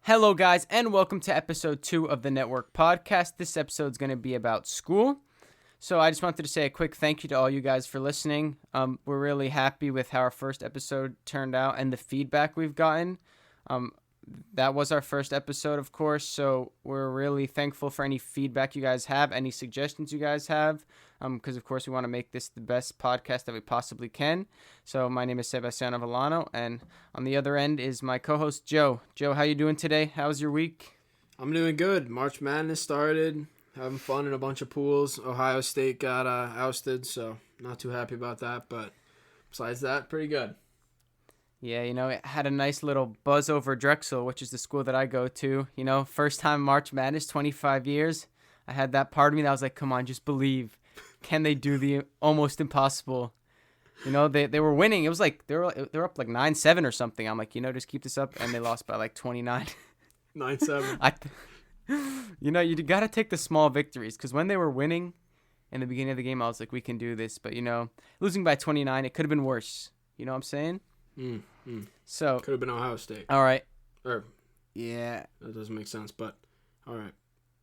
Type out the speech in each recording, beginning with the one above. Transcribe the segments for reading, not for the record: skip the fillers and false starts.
Hello, guys, and welcome to episode 2 of the Network Podcast. This episode is going to be about school. So I just wanted to say a quick thank you to all you guys for listening. We're really happy with how our first episode turned out and the feedback we've gotten. That was our first episode, of course, so we're really thankful for any feedback you guys have, any suggestions you guys have, because, of course, we want to make this the best podcast that we possibly can. So my name is Sebastiano and on the other end is my co-host, Joe. Joe, how you doing today? How's your week? I'm doing good. March Madness started, having fun in a bunch of pools. Ohio State got ousted, so not too happy about that, but besides that, pretty good. Yeah, it had a nice little buzz over Drexel, which is the school that I go to. First time March Madness, 25 years. I had that part of me that was like, come on, just believe. Can they do the almost impossible? They were winning. It was like they were up like 9-7 or something. I'm like, just keep this up. And they lost by like 29. 9-7. You got to take the small victories, because when they were winning in the beginning of the game, I was like, we can do this. But, losing by 29, it could have been worse. You know what I'm saying? So could have been Ohio State. All right. Yeah. That doesn't make sense, but all right.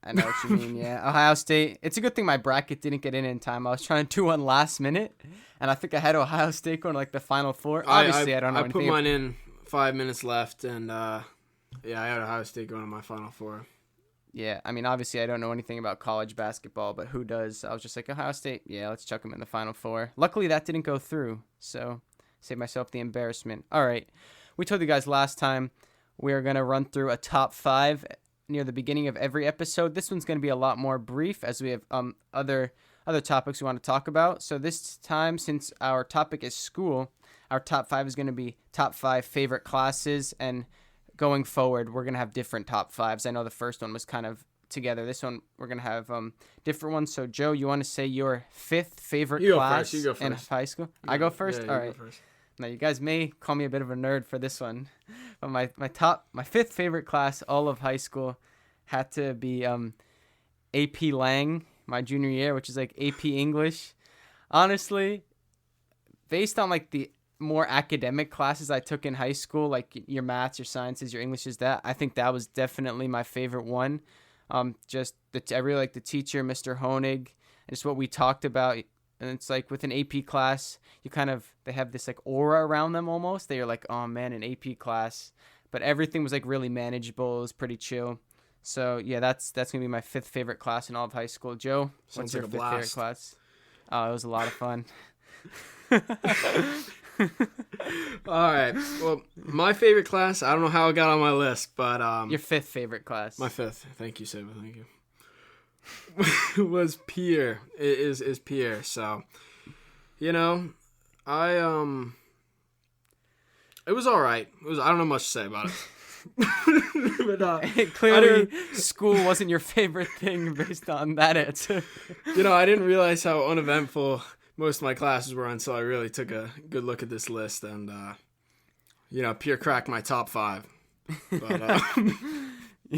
I know what you mean. Yeah, Ohio State. It's a good thing my bracket didn't get in time. I was trying to do one last minute, and I think I had Ohio State going to like the Final Four. Obviously, I don't know anything. I put mine in 5 minutes left, and I had Ohio State going to my Final Four. Yeah, I mean, obviously, I don't know anything about college basketball, but who does? I was just like, Ohio State, yeah, let's chuck them in the Final Four. Luckily, that didn't go through, so save myself the embarrassment. All right, we told you guys last time we are going to run through a top 5 near the beginning of every episode. This one's going to be a lot more brief, as we have other topics we want to talk about. So this time, since our topic is school, our top 5 is going to be top 5 favorite classes, and going forward, we're going to have different top 5s. I know the first one was kind of together. This one, we're going to have different ones. So, Joe, you want to say your 5th favorite class in high school? I go first? Yeah, all right. Now, you guys may call me a bit of a nerd for this one, but my 5th favorite class all of high school had to be AP Lang, my junior year, which is like AP English. Honestly, based on like the more academic classes I took in high school, like your maths, your sciences, your Englishes, I think that was definitely my favorite one. I really like the teacher, Mr. Honig, and just what we talked about. And it's like with an AP class, they have this like aura around them almost. They're like, oh man, an AP class. But everything was like really manageable. It was pretty chill. So yeah, that's going to be my 5th favorite class in all of high school. Joe, what's your 5th favorite class? Oh, it was a lot of fun. All right. Well, my favorite class, I don't know how it got on my list, but your 5th favorite class. My 5th. Thank you, Seba. Thank you. Was Pierre. It is Pierre. So, I it was all right. I don't know much to say about it. But, clearly, school wasn't your favorite thing based on that answer. I didn't realize how uneventful most of my classes were until I really took a good look at this list, and Pierre cracked my top 5. But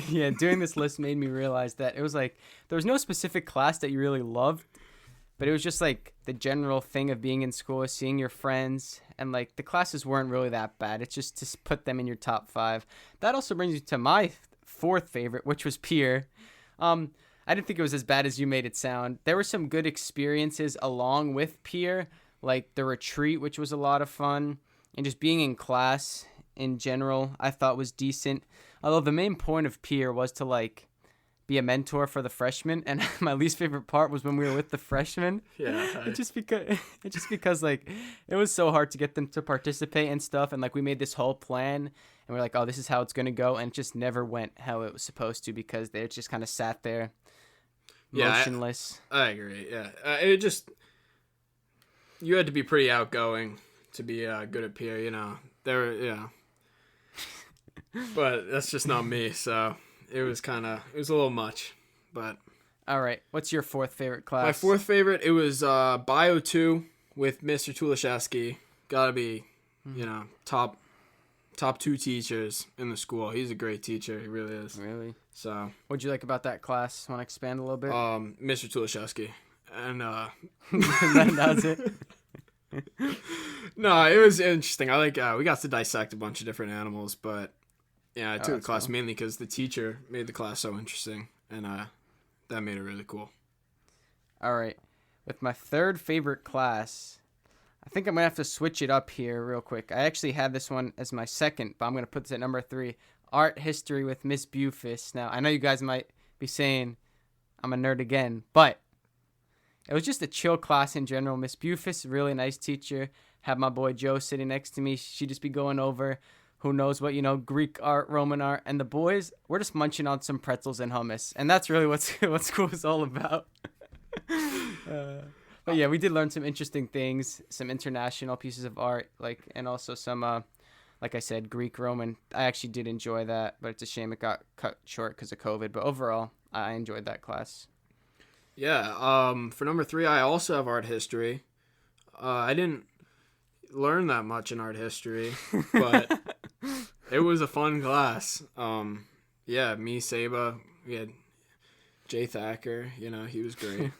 yeah, doing this list made me realize that it was like there was no specific class that you really loved, but it was just like the general thing of being in school, seeing your friends, and like the classes weren't really that bad. It's just to put them in your top 5. That also brings you to my 4th favorite, which was Pierre. I didn't think it was as bad as you made it sound. There were some good experiences along with Pierre, like the retreat, which was a lot of fun, and just being in class in general, I thought was decent. Although the main point of Pierre was to like be a mentor for the freshmen, and my least favorite part was when we were with the freshmen. Yeah. Just because like it was so hard to get them to participate and stuff, and like we made this whole plan, and we're like, oh, this is how it's gonna go, and it just never went how it was supposed to, because they just kind of sat there motionless. I agree. Yeah. You had to be pretty outgoing to be good at Pierre. But that's just not me, so it was a little much. But all right, what's your 4th favorite class? My 4th favorite, it was Bio 2 with Mr. Tulashevsky. Gotta be, top 2 teachers in the school. He's a great teacher. He really is. Really? So, what'd you like about that class? Want to expand a little bit? Mr. Tulashevsky, and that was it. No, it was interesting. I like we got to dissect a bunch of different animals, but Yeah, I took the class mainly because the teacher made the class so interesting, and that made it really cool. All right. With my third favorite class, I think I'm going to have to switch it up here real quick. I actually had this one as my second, but I'm going to put this at number 3. Art history with Miss Bufus. Now, I know you guys might be saying I'm a nerd again, but it was just a chill class in general. Miss Bufus, really nice teacher. Had my boy Joe sitting next to me. She'd just be going over who knows what, Greek art, Roman art. And the boys, we're just munching on some pretzels and hummus. And that's really what school is all about. But yeah, we did learn some interesting things, some international pieces of art, and also some, like I said, Greek, Roman. I actually did enjoy that, but it's a shame it got cut short because of COVID. But overall, I enjoyed that class. Yeah. For number 3, I also have art history. I didn't learn that much in art history, but it was a fun class. Yeah, me, Saba, we had Jay Thacker, he was great.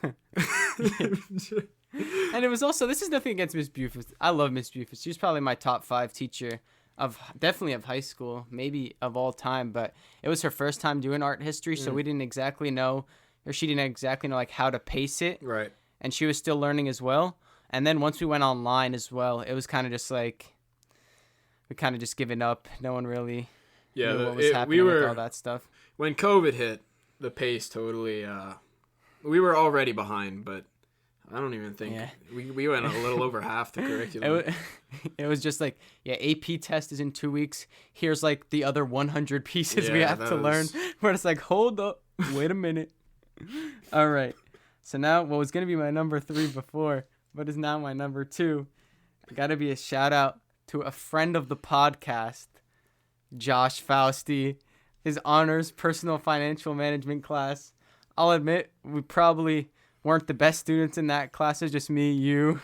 And it was also, this is nothing against Miss Bufus. I love Miss Bufus. She was probably my top 5 teacher definitely of high school, maybe of all time, but it was her first time doing art history, so we didn't exactly know, or she didn't exactly know how to pace it. Right. And she was still learning as well. And then once we went online as well, it was kind of just we kind of just given up. No one really knew what was happening with all that stuff. When COVID hit, the pace totally, we were already behind, but I don't even think we went a little over half the curriculum. It was just AP test is in 2 weeks. Here's the other 100 pieces we have to learn. We're just hold up, wait a minute. All right. So now what was going to be my number 3 before, but is now my number 2. Got to be a shout out to a friend of the podcast, Josh Fausti, his honors personal financial management class. I'll admit we probably weren't the best students in that class. It was just me, you,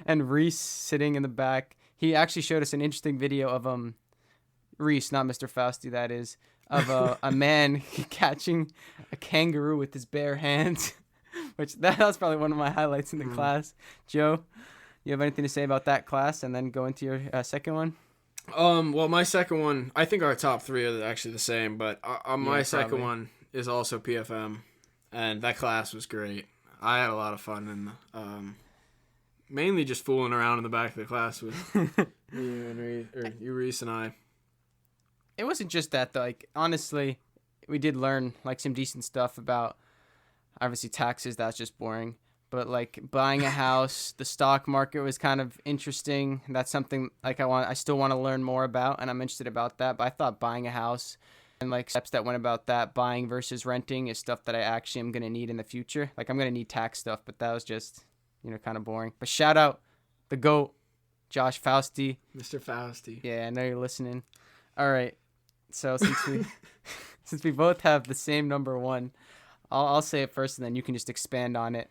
and Reese sitting in the back. He actually showed us an interesting video of Reese, not Mr. Fausti, that is, of a man catching a kangaroo with his bare hands, which that was probably one of my highlights in the class. Joe, you have anything to say about that class, and then go into your second one? Well, my second one, I think our top 3 are actually the same, but my second one is also PFM, and that class was great. I had a lot of fun, and mainly just fooling around in the back of the class with you, Reese, and I. It wasn't just that, though. Honestly, we did learn some decent stuff about obviously taxes. That's just boring. But buying a house, the stock market was kind of interesting. That's something I still want to learn more about, and I'm interested about that. But I thought buying a house and steps that went about that, buying versus renting, is stuff that I actually am going to need in the future. I'm going to need tax stuff, but that was just, kind of boring. But shout out the GOAT, Josh Fausti. Mr. Fausti. Yeah, I know you're listening. All right. So since we both have the same number 1, I'll say it first and then you can just expand on it.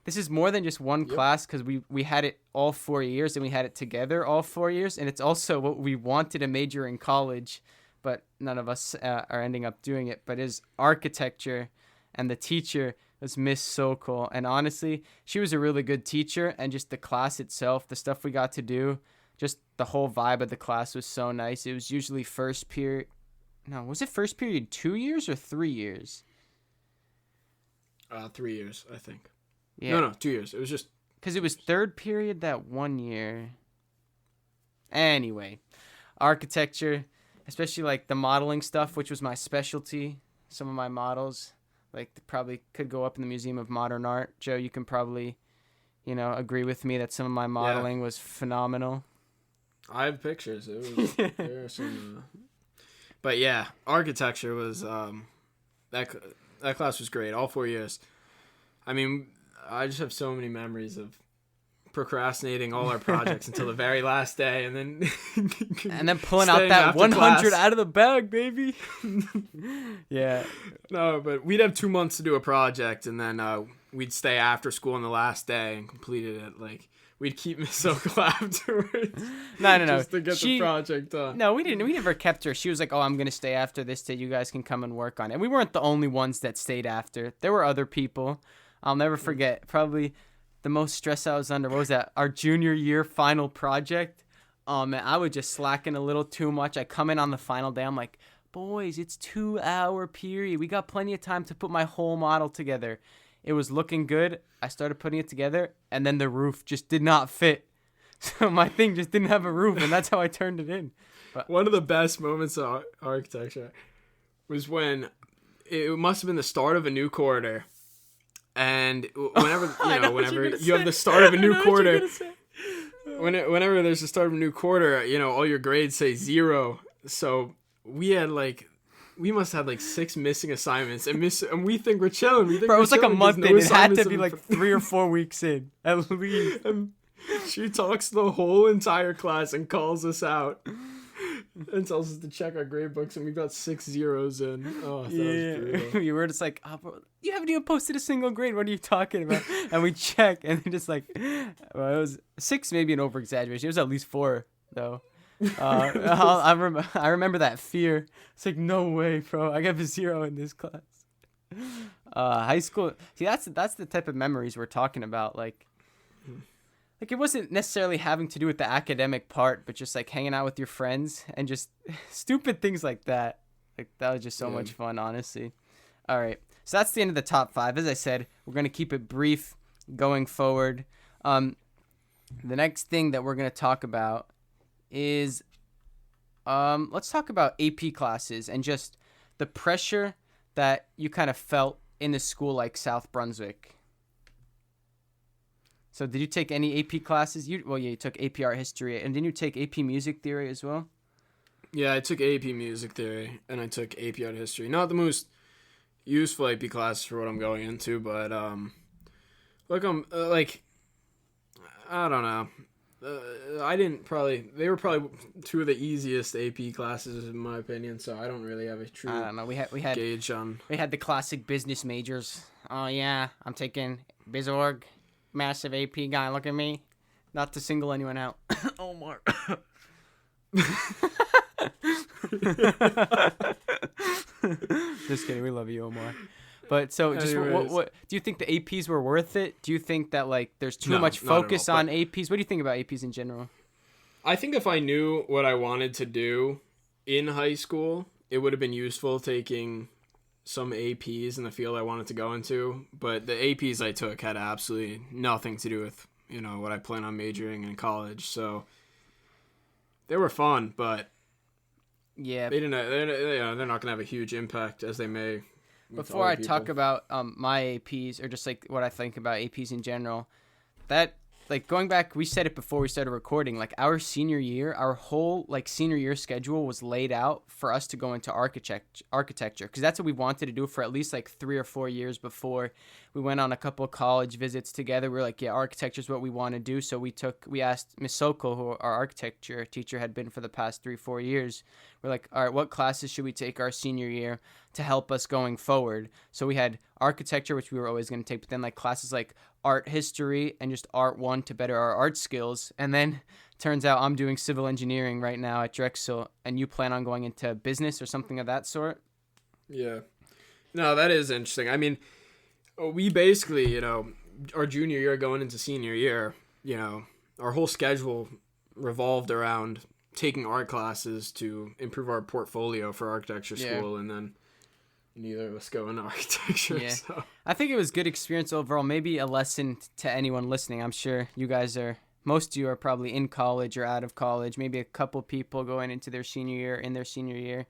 This is more than just one class because we had it all 4 years and we had it together all 4 years. And it's also what we wanted to major in college, but none of us are ending up doing it. But is architecture, and the teacher was Miss Sokol. And honestly, she was a really good teacher, and just the class itself, the stuff we got to do, just the whole vibe of the class was so nice. It was usually first period. No, was it first period 2 years or 3 years? 3 years, I think. Yeah. No, 2 years. It was just... Because it was third period that 1 year. Anyway, architecture, especially the modeling stuff, which was my specialty. Some of my models, probably could go up in the Museum of Modern Art. Joe, you can probably, agree with me that some of my modeling was phenomenal. I have pictures. It was there are some... But yeah, architecture was... That class was great, all 4 years. I mean... I just have so many memories of procrastinating all our projects until the very last day, and then pulling out that 100 out of the bag, baby. Yeah. No, but we'd have 2 months to do a project, and then we'd stay after school on the last day and completed it. We'd keep Miss Sokol afterwards. No. Just to get the project done. No, we didn't. We never kept her. She was like, "Oh, I'm gonna stay after this day. You guys can come and work on it." And we weren't the only ones that stayed after. There were other people. I'll never forget, probably the most stress I was under, what was that, our junior year final project? Man, I was just slacking a little too much. I come in on the final day, I'm like, boys, it's 2-hour period. We got plenty of time to put my whole model together. It was looking good. I started putting it together, and then the roof just did not fit. So my thing just didn't have a roof, and that's how I turned it in. But one of the best moments of architecture was when it must have been the start of a new quarter. And whenever, whenever you have the start of a new quarter, whenever there's the start of a new quarter, all your grades say 0. So we must have like 6 missing assignments, and we think we're chilling. Bro, it was like a month in. It had to be like 3 or 4 weeks in, at least. And she talks the whole entire class and calls us out and tells us to check our grade books, and we got 6 zeros in. Oh, that was brutal. We were just like, oh, bro, you haven't even posted a single grade. What are you talking about? And we check, and then just like, well, it was 6, maybe an over exaggeration. It was at least 4 though. I remember that fear. It's like, no way, bro. I got a 0 in this class. High school. See, that's the type of memories we're talking about. Like it wasn't necessarily having to do with the academic part, but just like hanging out with your friends and just stupid things like that. Like that was just so much fun, honestly. All right. So that's the end of the top 5. As I said, we're going to keep it brief going forward. The next thing that we're going to talk about is let's talk about AP classes and just the pressure that you kind of felt in a school like South Brunswick. So did you take any AP classes? You took AP Art History, and didn't you take AP Music Theory as well? Yeah, I took AP Music Theory, and I took AP Art History. Not the most useful AP classes for what I'm going into, but I don't know. They were probably 2 of the easiest AP classes in my opinion, so I don't really have a true I don't know. We had gauge on. We had the classic business majors. Oh yeah, I'm taking BizOrg, massive AP guy. Look at me. Not to single anyone out. Omar. Just kidding. We love you, Omar. But so, just what do you think the APs were worth it? Do you think that like there's too much focus on APs? What do you think about APs in general? I think if I knew what I wanted to do in high school, it would have been useful taking some APs in the field I wanted to go into. But the APs I took had absolutely nothing to do with what I plan on majoring in college. So they were fun, but yeah, they're not gonna have a huge impact as they may. Before I talk about my APs or just like what I think about APs in general, that like going back, we said it before we started recording, like our senior year, our whole like senior year schedule was laid out for us to go into architecture because that's what we wanted to do for at least like 3 or 4 years before we went on a couple of college visits together. We were like, yeah, architecture is what we want to do. So we asked Miss Sokol, who our architecture teacher had been for the past 3-4 years. We're like, all right, what classes should we take our senior year to help us going forward? So we had architecture, which we were always going to take, but then like classes like art history and just art 1 to better our art skills. And then turns out I'm doing civil engineering right now at Drexel, and you plan on going into business or something of that sort? Yeah. No, that is interesting. I mean, we basically, our junior year going into senior year, our whole schedule revolved around taking art classes to improve our portfolio for architecture school, and then neither of us go into architecture. Yeah. So. I think it was good experience overall. Maybe a lesson to anyone listening. I'm sure you guys most of you are probably in college or out of college. Maybe a couple people going into their senior year.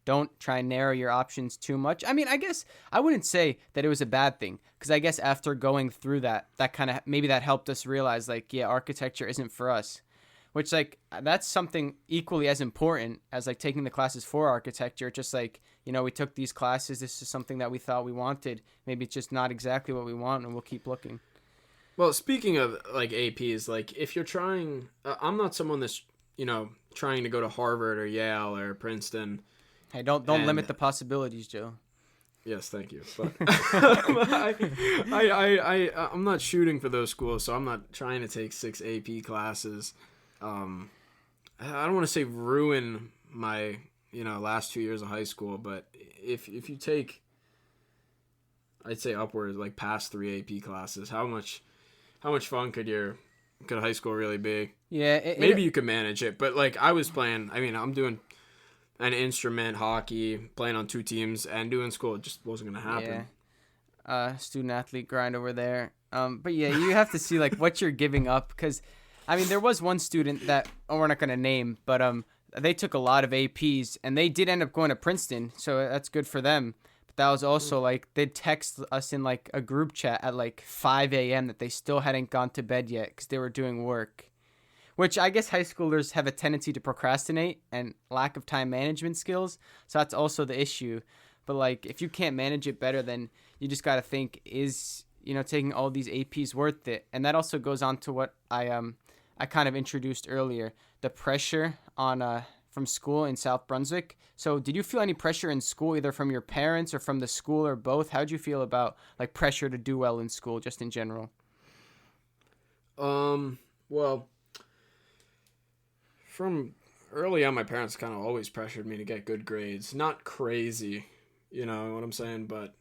Don't try and narrow your options too much. I mean, I guess I wouldn't say that it was a bad thing, because I guess after going through that kind of, maybe that helped us realize like, yeah, architecture isn't for us. Which, like, that's something equally as important as, like, taking the classes for architecture. Just like, we took these classes. This is something that we thought we wanted. Maybe it's just not exactly what we want, and we'll keep looking. Well, speaking of, like, APs, like, if you're trying... I'm not someone that's, trying to go to Harvard or Yale or Princeton. Hey, don't limit the possibilities, Joe. Yes, thank you. But I'm not shooting for those schools, so I'm not trying to take 6 AP classes. I don't want to say ruin my last 2 years of high school, but if you take, I'd say upwards, like past 3 AP classes, how much fun could high school really be? Yeah, maybe you could manage it, but like I was planning. I mean, I'm doing an instrument, hockey, playing on 2 teams, and doing school. It just wasn't going to happen. Yeah. Student athlete grind over there. But yeah, you have to see like what you're giving up, because I mean there was one student that we're not gonna name, but they took a lot of APs and they did end up going to Princeton, so that's good for them. But that was also like they'd text us in like a group chat at like 5 a.m. that they still hadn't gone to bed yet because they were doing work. Which I guess high schoolers have a tendency to procrastinate and lack of time management skills, so that's also the issue. But like if you can't manage it better, then you just gotta think, is taking all these APs worth it? And that also goes on to what I kind of introduced earlier, the pressure on from school in South Brunswick. So did you feel any pressure in school, either from your parents or from the school or both? How'd you feel about like pressure to do well in school, just in general? Well, from early on, my parents kind of always pressured me to get good grades. Not crazy, you know what I'm saying, but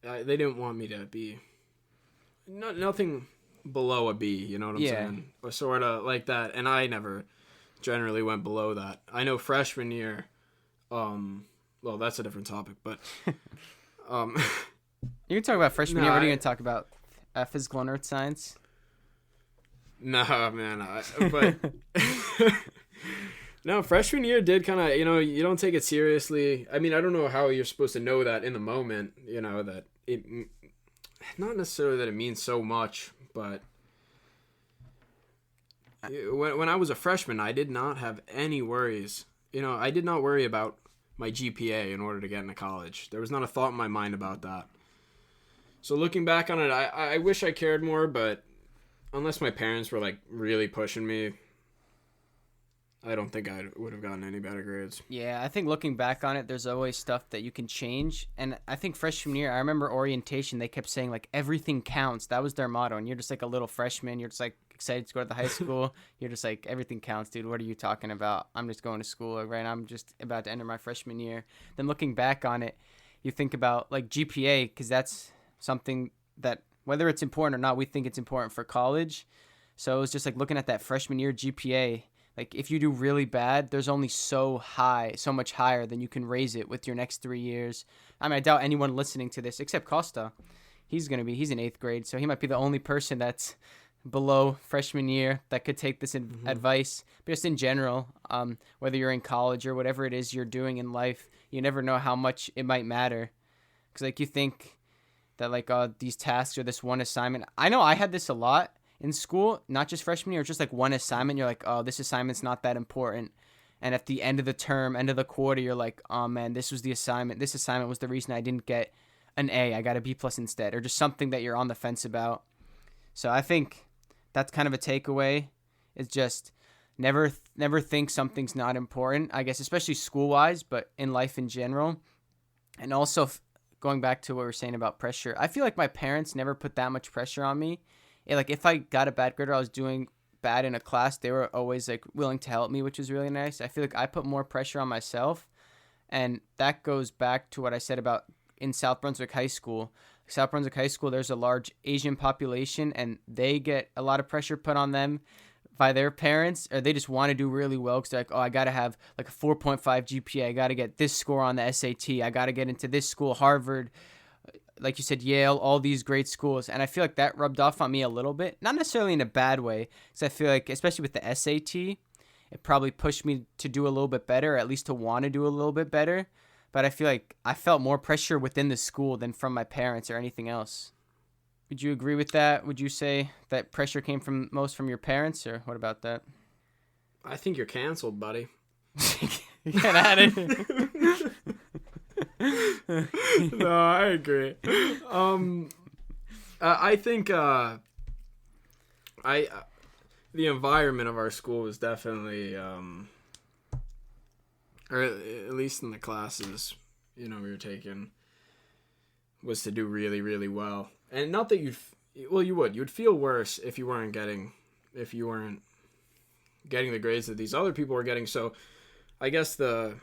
they didn't want me to be nothing below a B, you know what I'm saying? Or sort of like that, and I never generally went below that. I know freshman year, well, that's a different topic, but you can talk about freshman year. What are you going to talk about? Physical and earth science? No, man, but no, freshman year did kind of, you don't take it seriously. I mean, I don't know how you're supposed to know that in the moment, that it, not necessarily that it means so much, but when I was a freshman, I did not have any worries. I did not worry about my GPA in order to get into college. There was not a thought in my mind about that. So looking back on it, I wish I cared more, but unless my parents were like really pushing me, I don't think I would have gotten any better grades. Yeah, I think looking back on it, there's always stuff that you can change. And I think freshman year, I remember orientation, they kept saying like everything counts. That was their motto. And you're just like a little freshman. You're just like excited to go to the high school. You're just like, everything counts, dude. What are you talking about? I'm just going to school, right? I'm just about to enter my freshman year. Then looking back on it, you think about like GPA, because that's something that, whether it's important or not, we think it's important for college. So it was just like looking at that freshman year GPA. Like if you do really bad, there's only so much higher than you can raise it with your next 3 years. I mean, I doubt anyone listening to this, except Costa. He's in 8th grade, so he might be the only person that's below freshman year that could take this advice. But just in general, whether you're in college or whatever it is you're doing in life, you never know how much it might matter. Because like you think that like these tasks or this one assignment. I know I had this a lot in school, not just freshman year, just like one assignment. You're like, oh, this assignment's not that important. And at the end of the term, end of the quarter, you're like, oh man, this was the assignment. This assignment was the reason I didn't get an A. I got a B plus instead, or just something that you're on the fence about. So I think that's kind of a takeaway. It's just never think something's not important, I guess, especially school-wise, but in life in general. And also going back to what we were saying about pressure, I feel like my parents never put that much pressure on me. Like if I got a bad grade or I was doing bad in a class, they were always like willing to help me, which was really nice. I feel like I put more pressure on myself, and that goes back to what I said about in South Brunswick High School. South Brunswick High School, there's a large Asian population, and they get a lot of pressure put on them by their parents, or they just want to do really well because they're like, oh, I got to have like a 4.5 GPA. I got to get this score on the SAT. I got to get into this school, Harvard, like you said, Yale, all these great schools. And I feel like that rubbed off on me a little bit, not necessarily in a bad way, because I feel like, especially with the SAT, it probably pushed me to do a little bit better, or at least to want to do a little bit better. But I feel like I felt more pressure within the school than from my parents or anything else. Would you agree with that? Would you say that pressure came most from your parents, or what about that? I think you're canceled, buddy. Get out of here. No, I agree. I think the environment of our school was definitely, or at least in the classes, we were taking, was to do really, really well. And not that you would feel worse if you weren't getting the grades that these other people were getting. So I guess the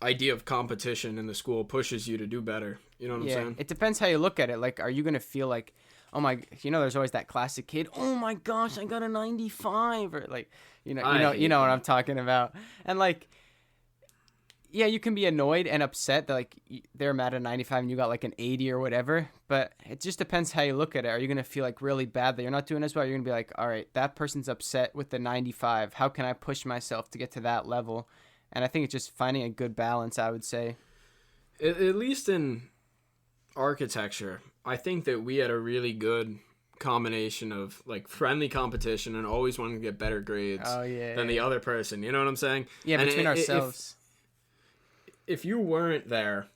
idea of competition in the school pushes you to do better. You know what I'm saying? It depends how you look at it. Like, are you going to feel like, oh my, there's always that classic kid, oh my gosh, I got a 95, or like, you know what I'm talking about. And like, yeah, you can be annoyed and upset that like they're mad at 95 and you got like an 80 or whatever, but it just depends how you look at it. Are you going to feel like really bad that you're not doing as well? You're going to be like, all right, that person's upset with the 95. How can I push myself to get to that level? And I think it's just finding a good balance, I would say. At least in architecture, I think that we had a really good combination of like friendly competition and always wanting to get better grades than the other person. You know what I'm saying? Yeah, and between ourselves. If you weren't there,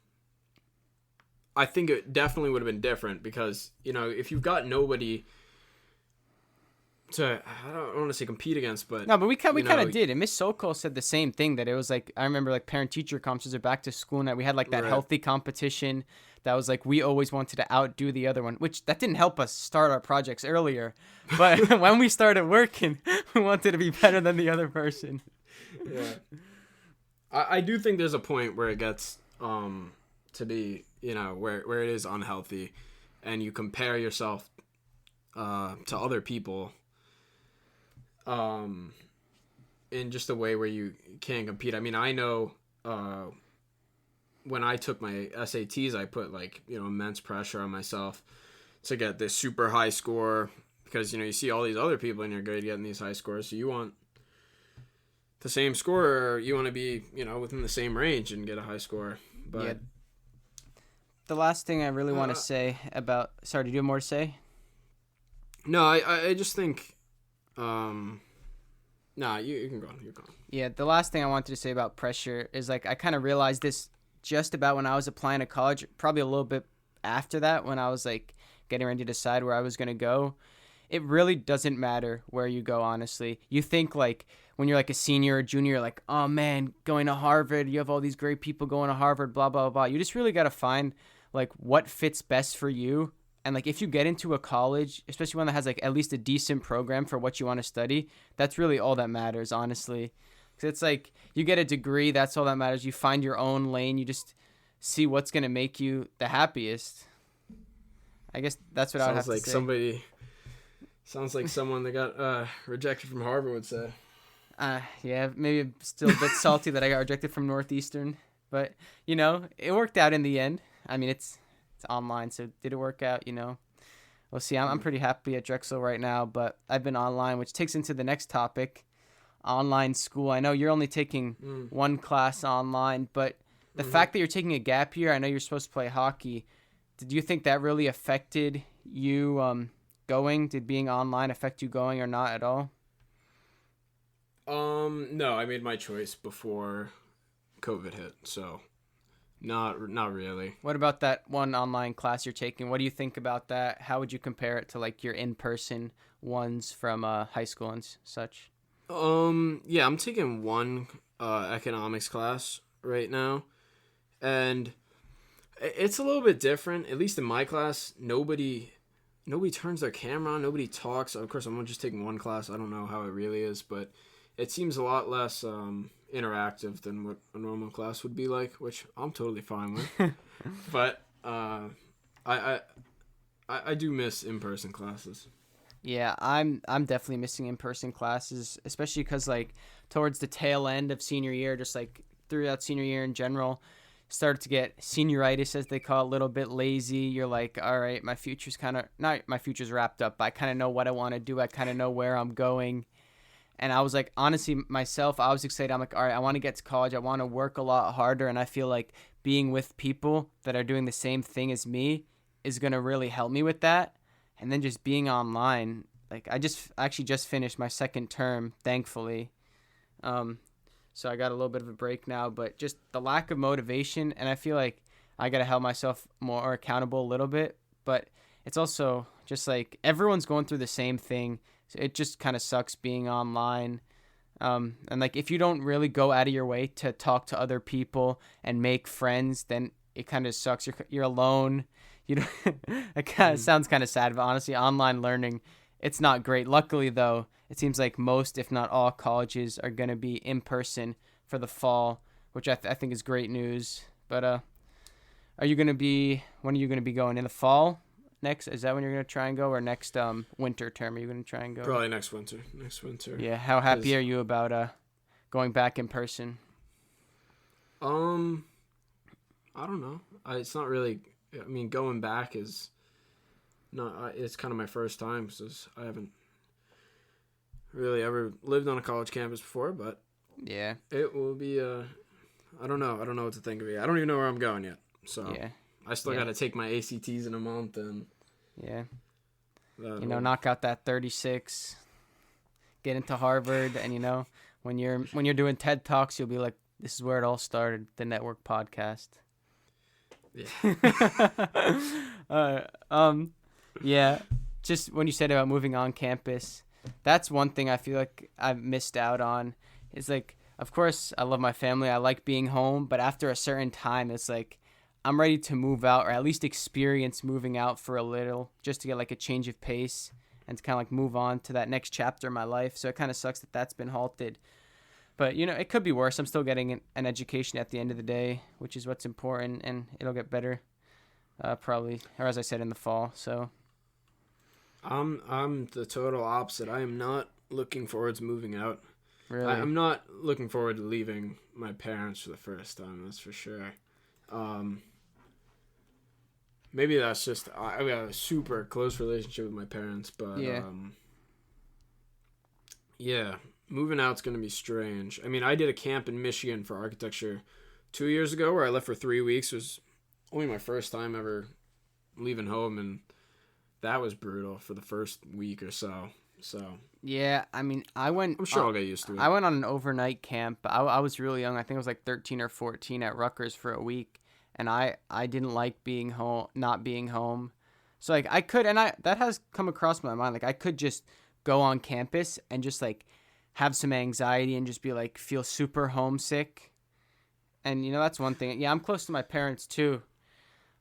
I think it definitely would have been different because, you know, if you've got nobody to, I don't want to say compete against, but no, but we kind of did. And Miss Sokol said the same thing, that it was like, I remember like parent teacher conferences or back to school night, we had like that healthy competition that was like we always wanted to outdo the other one, which that didn't help us start our projects earlier, but when we started working, we wanted to be better than the other person. Yeah, I do think there's a point where it gets to be, you know, where it is unhealthy and you compare yourself to other people in just a way where you can't compete. I mean, I know when I took my SATs, I put like, you know, immense pressure on myself to get this super high score because, you know, you see all these other people in your grade getting these high scores, so you want the same score, or you want to be, you know, within the same range and get a high score. But yeah. The last thing I really want to say about, sorry, do you have more to say? No, I just think, nah, you can go on. You're going. Yeah, the last thing I wanted to say about pressure is like I kind of realized this just about when I was applying to college, probably a little bit after that when I was like getting ready to decide where I was going to go. It really doesn't matter where you go, honestly. You think like when you're like a senior or junior, like, oh man, going to Harvard, you have all these great people going to Harvard, blah, blah, blah. You just really got to find like what fits best for you. And like if you get into a college, especially one that has like at least a decent program for what you want to study, that's really all that matters, honestly. Because it's like you get a degree, that's all that matters. You find your own lane. You just see what's going to make you the happiest. I guess that's what I would have to say. Sounds like someone that got rejected from Harvard would say. Yeah, maybe still a bit salty that I got rejected from Northeastern. But, you know, it worked out in the end. I mean, it's online, so did it work out, you know? We'll see. I'm pretty happy at Drexel right now, but I've been online, which takes into the next topic, online school. I know you're only taking one class online, but the fact that you're taking a gap year, I know you're supposed to play hockey. Did you think that really affected you going? Did being online affect you going or not at all? No, I made my choice before COVID hit, so not really. What about that one online class you're taking? What do you think about that? How would you compare it to like your in-person ones from high school and such? Yeah, I'm taking one economics class right now, and it's a little bit different. At least in my class, nobody turns their camera on, nobody talks. Of course, I'm just taking one class. I don't know how it really is, but it seems a lot less interactive than what a normal class would be like, which I'm totally fine with. But I do miss in-person classes. Yeah, I'm definitely missing in-person classes, especially because like towards the tail end of senior year, just like throughout senior year in general, started to get senioritis, as they call it, a little bit lazy. You're like, all right, my future's wrapped up, but I kind of know what I want to do. I kind of know where I'm going. And I was like, honestly, myself, I was excited. I'm like, all right, I want to get to college. I want to work a lot harder. And I feel like being with people that are doing the same thing as me is going to really help me with that. And then just being online, like I actually just finished my second term, thankfully. So I got a little bit of a break now, but just the lack of motivation. And I feel like I got to help myself more accountable a little bit. But it's also just like everyone's going through the same thing. So it just kind of sucks being online. And like if you don't really go out of your way to talk to other people and make friends, then it kind of sucks. You're alone. You know, it kind of sounds kind of sad, but honestly, online learning, it's not great. Luckily, though, it seems like most, if not all, colleges are going to be in person for the fall, which I think is great news. But when are you going to be going in the fall? Next, is that when you're going to try and go, or next winter term are you going to try and go? Probably next winter. Yeah, how happy are you about going back in person? Um, I don't know. It's not really. I mean, going back is not. It's kind of my first time because I haven't really ever lived on a college campus before. But Yeah. it will be. I don't know. I don't know what to think of it. I don't even know where I'm going yet. So Yeah. I still Yeah. got to take my ACTs in a month and. Yeah. That Knock out that 36, get into Harvard, and when you're doing TED Talks, you'll be like, this is where it all started, the network podcast. Yeah. Yeah. Just when you said about moving on campus, that's one thing I feel like I've missed out on. Is like, of course, I love my family. I like being home, but after a certain time, it's like I'm ready to move out, or at least experience moving out for a little, just to get like a change of pace and to kind of like move on to that next chapter in my life. So it kind of sucks that that's been halted. But it could be worse. I'm still getting an education at the end of the day, which is what's important, and it'll get better, probably, or as I said, in the fall. So I'm the total opposite. I am not looking forward to moving out. really, I'm not looking forward to leaving my parents for the first time. That's for sure. Maybe that's just I got a super close relationship with my parents, but Yeah. yeah, moving out's gonna be strange. I mean, I did a camp in Michigan for architecture 2 years ago, where I left for 3 weeks. It was only my first time ever leaving home, and that was brutal for the first week or so. So yeah. I mean, I'm sure I'll get used to it. I went on an overnight camp. I was really young. I think I was like 13 or 14 at Rutgers for a week, and I didn't like being home, not being home. So like I could, and that has come across my mind. Like I could just go on campus and just like have some anxiety and just be like feel super homesick. And that's one thing. Yeah, I'm close to my parents too.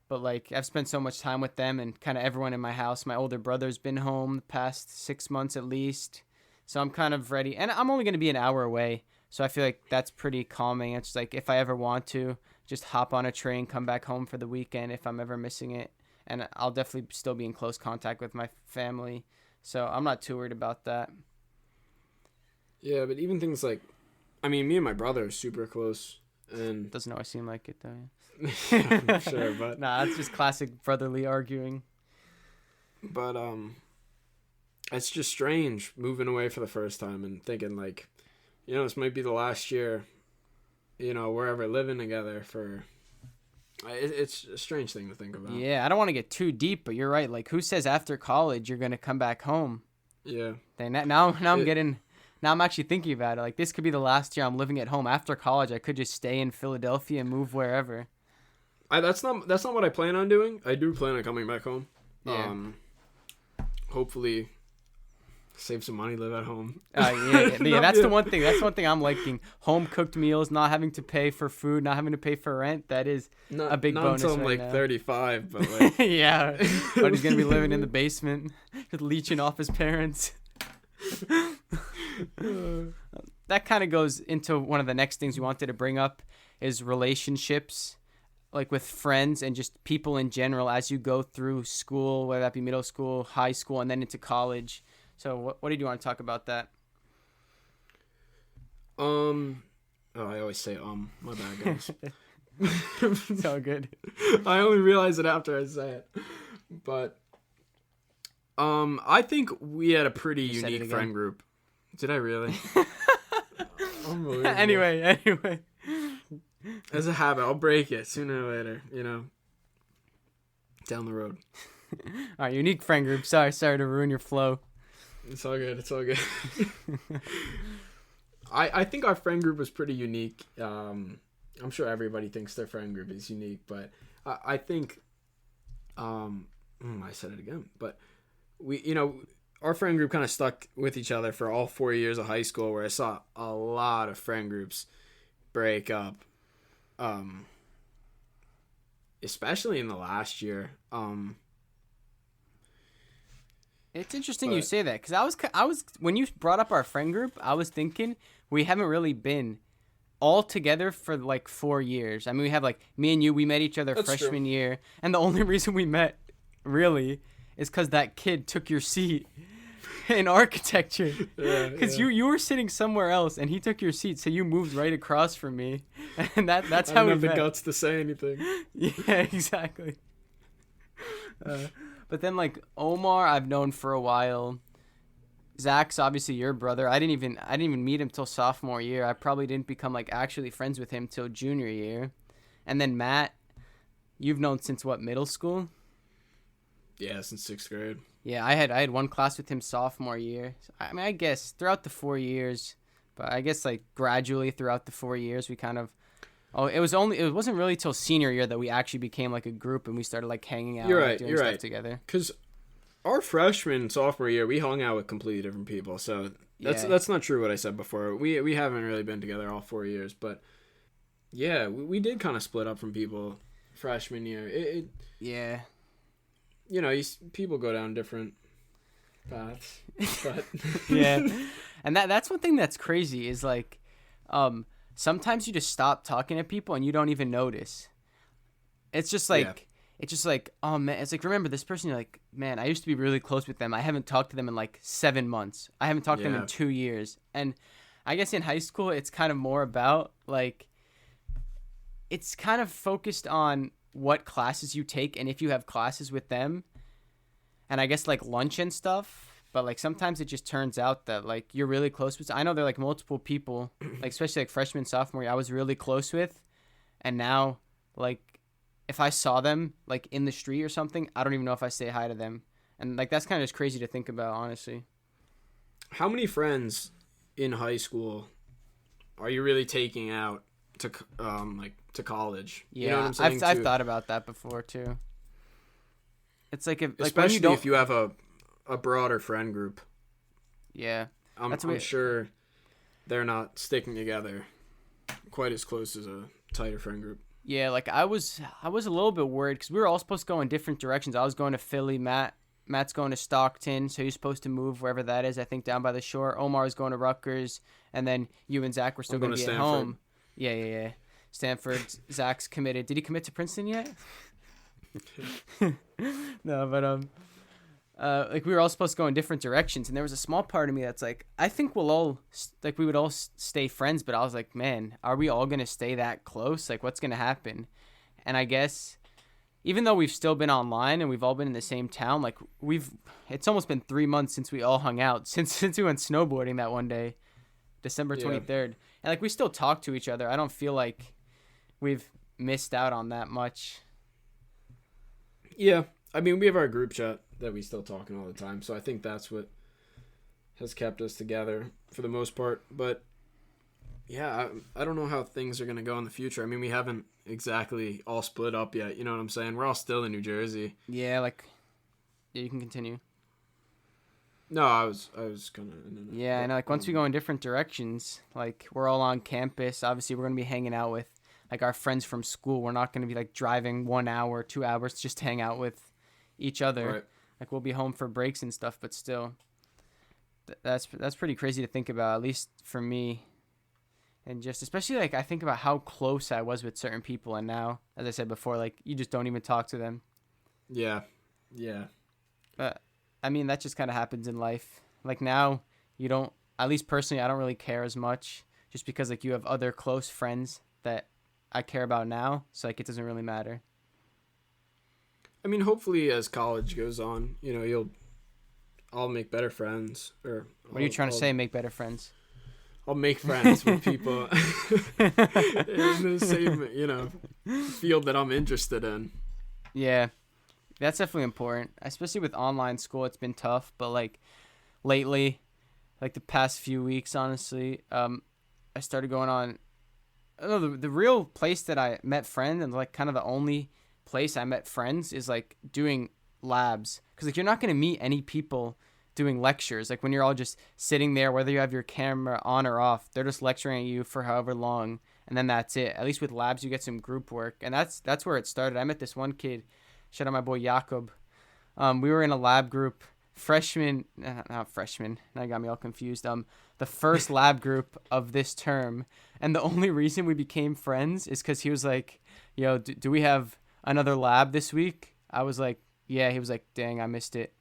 But like I've spent so much time with them and kind of everyone in my house. My older brother's been home the past 6 months at least. So I'm kind of ready. And I'm only going to be an hour away. So I feel like that's pretty calming. It's like if I ever want to, just hop on a train, come back home for the weekend if I'm ever missing it. And I'll definitely still be in close contact with my family. So I'm not too worried about that. Yeah, but even things like, I mean, me and my brother are super close, and Doesn't always seem like it though. yeah, I'm sure, but Nah, that's just classic brotherly arguing. but it's just strange moving away for the first time and thinking like, this might be the last year, we're ever living together for. It's a strange thing to think about. Yeah, I don't want to get too deep, but you're right. Like, who says after college you're gonna come back home? Yeah. Then now I'm actually thinking about it. Like, this could be the last year I'm living at home. After college, I could just stay in Philadelphia and move wherever. That's not what I plan on doing. I do plan on coming back home. Yeah. Hopefully save some money, live at home. Yeah. That's the one thing. That's one thing I'm liking. Home cooked meals, not having to pay for food, not having to pay for rent. That is a big bonus. Not until I'm right like now. 35, but like yeah. But he's gonna be living in the basement, just leeching off his parents. That kind of goes into one of the next things we wanted to bring up is relationships, like with friends and just people in general as you go through school, whether that be middle school, high school, and then into college. So what did you want to talk about that? Oh, I always say my bad, guys. It's all good. I only realize it after I say it. But I think we had a pretty You said it unique again. friend group. Did I really? Unbelievable. Anyway. As a habit, I'll break it sooner or later, down the road. All right, unique friend group. Sorry to ruin your flow. It's all good. I think our friend group was pretty unique. I'm sure everybody thinks their friend group is unique, but I think, I said it again, but we, our friend group kind of stuck with each other for all 4 years of high school, where I saw a lot of friend groups break up, especially in the last year. It's interesting you say that, because I was when you brought up our friend group, I was thinking we haven't really been all together for like 4 years. I mean, we have like me and you, we met each other That's freshman year, and the only reason we met really is because that kid took your seat. in architecture. Yeah, Because yeah. you were sitting somewhere else, and he took your seat, so you moved right across from me. And that's I how didn't we have the met. guts to say anything. Yeah, exactly. Uh, but then, like, Omar, I've known for a while. Zach's obviously your brother. I didn't even meet him till sophomore year. I probably didn't become like actually friends with him till junior year. And then Matt, you've known since what, middle school? Yeah, since 6th grade. Yeah, I had one class with him sophomore year. I mean, I guess throughout the 4 years, but I guess like gradually throughout the 4 years, we kind of. Oh, it wasn't really till senior year that we actually became like a group and we started like hanging out You're and like, right. doing You're stuff right. together. Because our freshman sophomore year, we hung out with completely different people. So Yeah. that's not true what I said before. We haven't really been together all 4 years, but yeah, we did kind of split up from people freshman year. Yeah. People go down different paths, but Yeah. And that's one thing that's crazy is like sometimes you just stop talking to people and you don't even notice. It's just like Yeah. it's just like, oh man, it's like, remember this person, you're like, man, I used to be really close with them. I haven't talked to them in like 7 months. I haven't talked to them Yeah. in 2 years. And I guess in high school it's kind of more about like it's kind of focused on what classes you take and if you have classes with them. And I guess like lunch and stuff. But like sometimes it just turns out that like you're really close with. I know there are like multiple people, like especially like freshman, sophomore year, I was really close with, and now like if I saw them like in the street or something, I don't even know if I say hi to them, and like that's kind of just crazy to think about, honestly. how many friends in high school are you really taking out to to college? Yeah, You know what I'm saying? I've thought about that before too. It's like if like when Especially you don't, if you have a broader friend group. yeah, I'm That's what- sure they're not sticking together quite as close as a tighter friend group. yeah, like I was a little bit worried because we were all supposed to go in different directions. I was going to Philly, Matt's going to Stockton, so he's supposed to move wherever that is. I think down by the shore. Omar's going to Rutgers, and then you and Zach were still I'm going going to to be at Stanford. home. Yeah. Stanford. Zach's committed. Did he commit to Princeton yet? No, but like we were all supposed to go in different directions, and there was a small part of me that's like, I think we'll all like we would all stay friends, but I was like, man, are we all gonna stay that close? Like, what's gonna happen? And I guess even though we've still been online and we've all been in the same town, like it's almost been 3 months since we all hung out since we went snowboarding that one day, December 23rd, and like we still talk to each other. I don't feel like we've missed out on that much. Yeah, I mean, we have our group chat that we still talking all the time, so I think that's what has kept us together for the most part. But yeah, I don't know how things are going to go in the future. I mean, we haven't exactly all split up yet, you know what I'm saying? We're all still in New Jersey. Yeah, like you can continue. No, I was kind of... Yeah, I know. Like once we go in different directions, like we're all on campus. Obviously, we're gonna be hanging out with like our friends from school. We're not gonna be like driving 1 hour, 2 hours just to hang out with each other. Right. Like we'll be home for breaks and stuff, but still, that's pretty crazy to think about. At least for me, and just especially like I think about how close I was with certain people, and now, as I said before, like you just don't even talk to them. Yeah. But I mean, that just kind of happens in life. Like now, you don't. At least personally, I don't really care as much, just because like you have other close friends that I care about now. So like it doesn't really matter. I mean, hopefully as college goes on, I'll make better friends. Or What are you trying to say? Make better friends. I'll make friends with people in the same, field that I'm interested in. Yeah, that's definitely important, especially with online school. It's been tough, but like lately, like the past few weeks, honestly, I started going on. I don't know, the real place that I met friends and like kind of the only place I met friends is like doing labs, because like you're not gonna meet any people doing lectures. Like when you're all just sitting there, whether you have your camera on or off, they're just lecturing at you for however long, and then that's it. At least with labs, you get some group work, and that's where it started. I met this one kid. Shout out my boy Jakob. We were in a lab group, not freshman. Now you got me all confused. The first lab group of this term, and the only reason we became friends is because he was like, "Yo, do we have another lab this week?" I was like, "Yeah." He was like, "Dang, I missed it."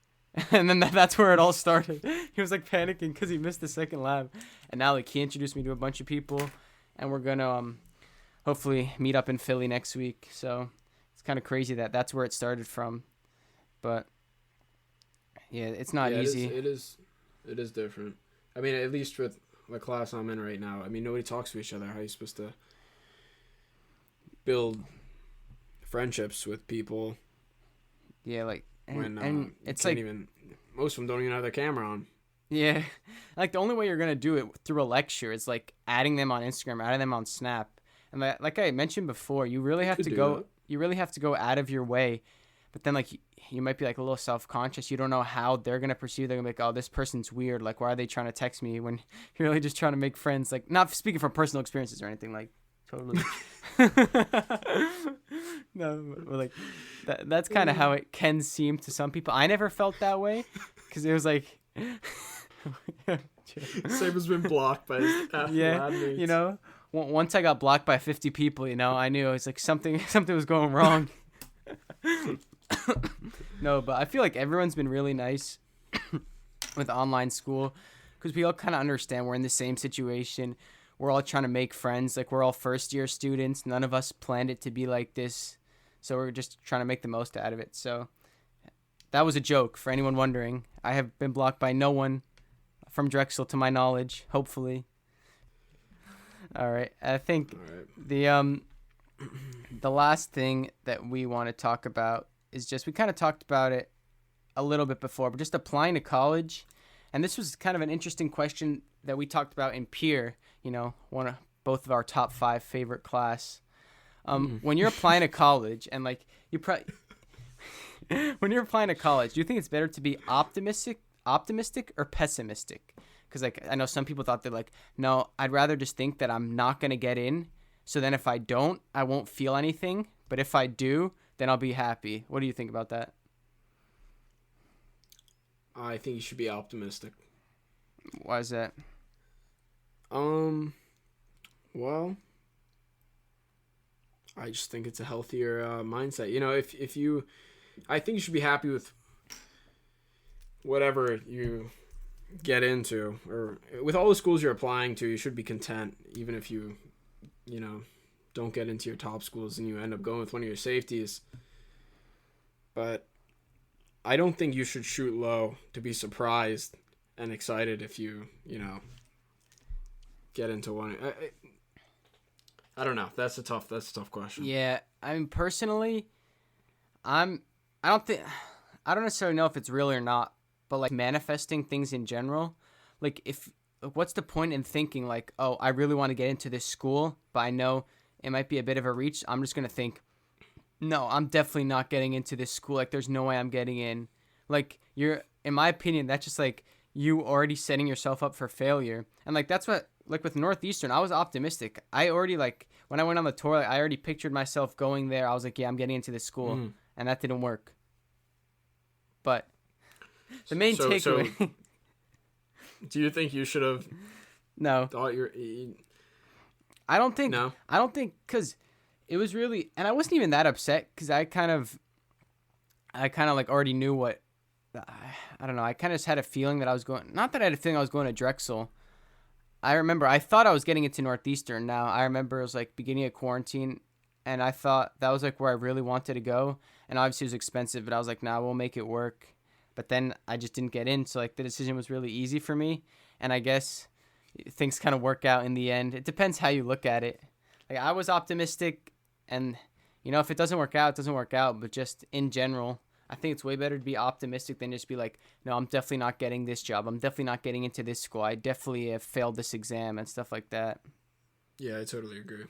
And then that's where it all started. He was like panicking because he missed the second lab, and now like he introduced me to a bunch of people, and we're gonna hopefully meet up in Philly next week. So it's kind of crazy that that's where it started from, but yeah, it's not easy. It is different. I mean, at least with the class I'm in right now, I mean, nobody talks to each other. How are you supposed to build friendships with people? Yeah, like when it's like most of them don't even have their camera on. Yeah, like the only way you're gonna do it through a lecture is like adding them on Instagram, adding them on Snap, and like I mentioned before, you really have to go. That. You really have to go out of your way, but then like you might be like a little self-conscious. You don't know how they're gonna perceive. They're gonna be like, oh, this person's weird. Like, why are they trying to text me when you're really just trying to make friends? Like, not speaking from personal experiences or anything. Like, totally. No, but like that's kind of how it can seem to some people. I never felt that way because it was like. Saber's been blocked by his mates. You know, once I got blocked by 50 people, you know, I knew it was like something was going wrong. No, but I feel like everyone's been really nice with online school because we all kind of understand we're in the same situation. We're all trying to make friends. Like, we're all first year students. None of us planned it to be like this, so we're just trying to make the most out of it. So that was a joke for anyone wondering. I have been blocked by no one from Drexel to my knowledge, hopefully. All right. I think the last thing that we want to talk about is just, we kind of talked about it a little bit before, but just applying to college. And this was kind of an interesting question that we talked about in Peer, you know, both of our top 5 favorite class. When you're applying to college and like when you're applying to college, do you think it's better to be optimistic or pessimistic? Because like I know some people thought they're like, no, I'd rather just think that I'm not gonna get in, so then if I don't, I won't feel anything, but if I do, then I'll be happy. What do you think about that? I think you should be optimistic. Why is that? Well, I just think it's a healthier mindset. You know, if you, I think you should be happy with whatever you get into, or with all the schools you're applying to. You should be content, even if you don't get into your top schools and you end up going with one of your safeties. But I don't think you should shoot low to be surprised and excited if you get into one. I don't know. That's a tough question. Yeah, I mean, personally, I don't necessarily know if it's real or not, but like manifesting things in general, like what's the point in thinking like, oh, I really want to get into this school, but I know it might be a bit of a reach. I'm just going to think, no, I'm definitely not getting into this school. Like, there's no way I'm getting in. Like, in my opinion, that's just like you already setting yourself up for failure. And like, that's what, like with Northeastern, I was optimistic. I already, like, when I went on the tour, I already pictured myself going there. I was like, yeah, I'm getting into this school. And that didn't work. But the main takeaway. So, do you think you should have No. thought I don't think, No? because it was really, and I wasn't even that upset because I kind of like already knew what, I don't know. I kind of just had a feeling that I was going, not that I had a feeling I was going to Drexel. I remember I thought I was getting into Northeastern. Now I remember it was like beginning of quarantine, and I thought that was like where I really wanted to go. And obviously it was expensive, but I was like, nah, we'll make it work. But then I just didn't get in, so like the decision was really easy for me. And I guess things kind of work out in the end. It depends how you look at it. Like, I was optimistic, and if it doesn't work out, it doesn't work out. But just in general, I think it's way better to be optimistic than just be like, no, I'm definitely not getting this job. I'm definitely not getting into this school. I definitely have failed this exam and stuff like that. Yeah, I totally agree.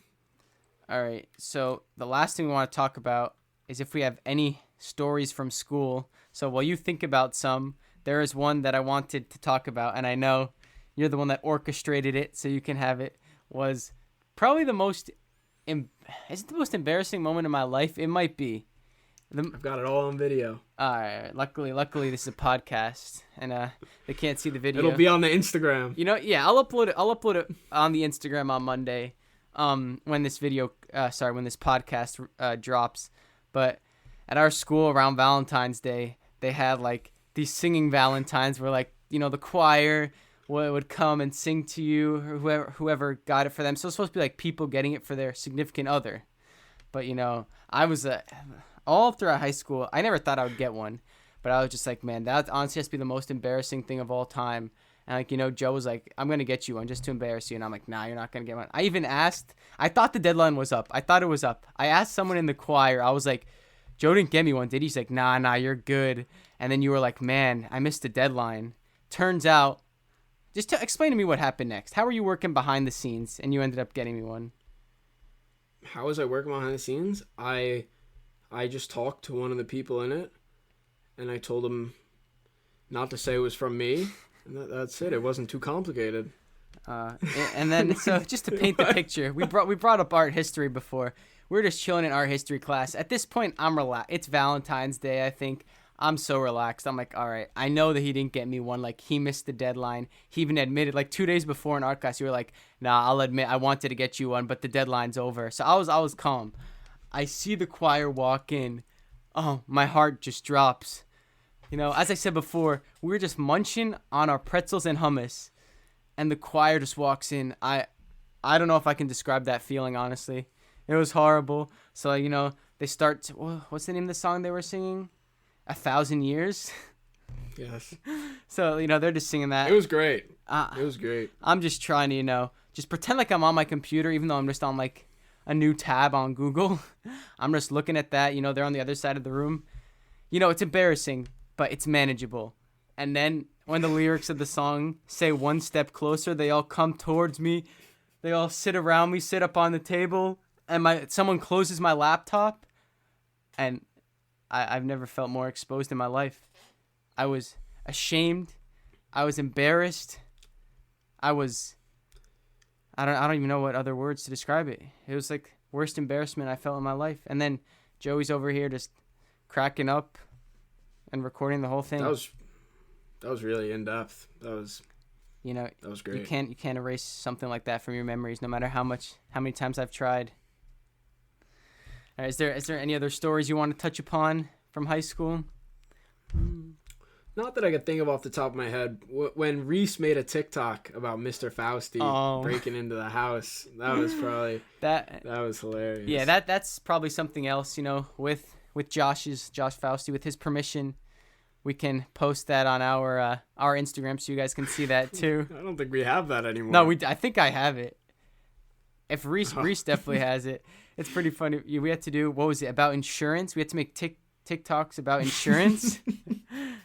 All right. So the last thing we want to talk about is if we have any stories from school. So while you think about some, there is one that I wanted to talk about, and I know you're the one that orchestrated it, so you can have it, was probably the most, is it the most embarrassing moment in my life? It might be. I've got it all on video. All right. Luckily, this is a podcast, and they can't see the video. It'll be on the Instagram. Yeah, I'll upload it on the Instagram on Monday, when this podcast drops. But at our school around Valentine's Day, they had like these singing Valentines where like, the choir would come and sing to you, or whoever got it for them. So it's supposed to be like people getting it for their significant other. But, I was all throughout high school, I never thought I would get one. But I was just like, man, that honestly has to be the most embarrassing thing of all time. And like, Joe was like, I'm going to get you one just to embarrass you. And I'm like, nah, you're not going to get one. I even asked, I thought the deadline was up. I thought it was up. I asked someone in the choir, I was like, Joe didn't get me one, did he? He's like, nah, you're good. And then you were like, man, I missed the deadline. Turns out, just explain to me what happened next. How were you working behind the scenes and you ended up getting me one? How was I working behind the scenes? I just talked to one of the people in it, and I told him not to say it was from me, and that's it. It wasn't too complicated. And then, so just to paint the picture, we brought up art history before. We were just chilling in art history class. At this point, I'm relaxed. It's Valentine's Day, I think. I'm so relaxed. I'm like, all right, I know that he didn't get me one. Like, he missed the deadline. He even admitted, like, 2 days before in art class, you were like, nah, I'll admit I wanted to get you one, but the deadline's over. So I was calm. I see the choir walk in. Oh, my heart just drops. As I said before, we were just munching on our pretzels and hummus, and the choir just walks in. I don't know if I can describe that feeling, honestly. It was horrible. So, they start, what's the name of the song they were singing? 1,000 Years. Yes. So, they're just singing that. It was great. It was great. I'm just trying to, just pretend like I'm on my computer, even though I'm just on like a new tab on Google. I'm just looking at that. They're on the other side of the room. It's embarrassing, but it's manageable. And then when the lyrics of the song say one step closer, they all come towards me. They all sit around me, sit up on the table, and someone closes my laptop, and I've never felt more exposed in my life. I was ashamed. I was embarrassed. I don't even know what other words to describe it. It was like worst embarrassment I felt in my life. And then Joey's over here just cracking up and recording the whole thing. That was really in depth. That was great. You can't erase something like that from your memories, no matter how many times I've tried. All right, is there any other stories you want to touch upon from high school? Not that I could think of off the top of my head. When Reese made a TikTok about Mr. Fausti breaking into the house, that was probably that was hilarious. Yeah, that's probably something else. With Josh Fausti, with his permission, we can post that on our Instagram so you guys can see that too. I don't think we have that anymore. No, I think I have it. If Reese definitely has it. It's pretty funny. We had to do, what was it, about insurance? We had to make TikToks about insurance.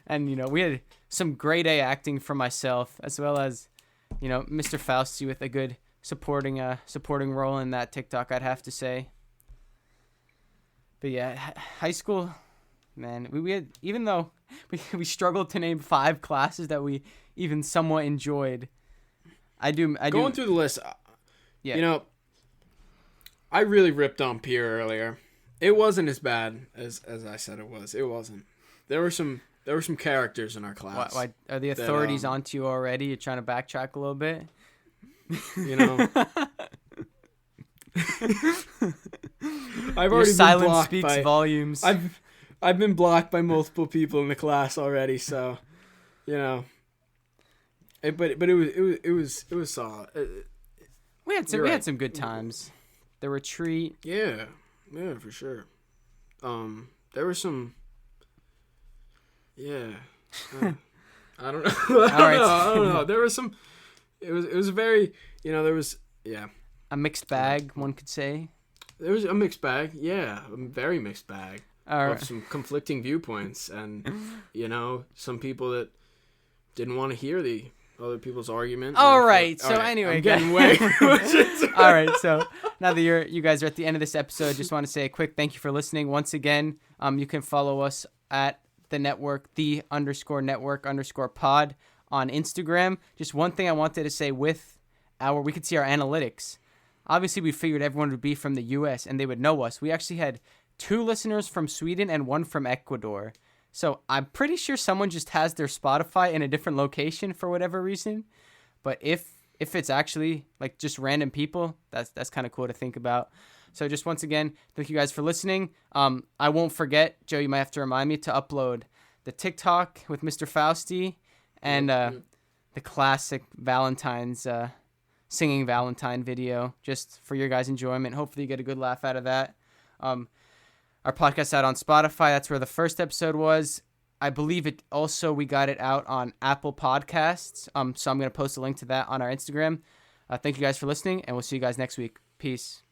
And, we had some grade A acting from myself, as well as, Mr. Fausti with a good supporting role in that TikTok, I'd have to say. But yeah, high school, man, we had, even though we struggled to name 5 classes that we even somewhat enjoyed. Going through the list, yeah. I really ripped on Pierre earlier. It wasn't as bad as I said it was. It wasn't. There were some characters in our class. Why are the authorities onto you already? You're trying to backtrack a little bit? I've already silence been blocked speaks volumes. I've been blocked by multiple people in the class already, so but it was solid. We had some good times. The retreat. Yeah, for sure. There were some. Yeah. I don't know. I don't know. There was some. It was a very. There was. Yeah. A mixed bag, one could say. There was a mixed bag. Yeah, a very mixed bag. All of some conflicting viewpoints, and some people that didn't want to hear the other people's argument. All right. So anyway, I'm getting way. All right. So now that you guys are at the end of this episode, just want to say a quick thank you for listening. Once again, you can follow us at the network, _network_pod on Instagram. Just one thing I wanted to say we could see our analytics. Obviously, we figured everyone would be from the U.S. and they would know us. We actually had 2 listeners from Sweden and 1 from Ecuador. So I'm pretty sure someone just has their Spotify in a different location for whatever reason. But if it's actually like just random people, that's kind of cool to think about. So just once again, thank you guys for listening. I won't forget, Joe, you might have to remind me to upload the TikTok with Mr. Fausti, and the classic Valentine's singing Valentine video, just for your guys' enjoyment. Hopefully you get a good laugh out of that. Our podcast out on Spotify. That's where the first episode was. I believe we got it out on Apple Podcasts. So I'm going to post a link to that on our Instagram. Thank you guys for listening, and we'll see you guys next week. Peace.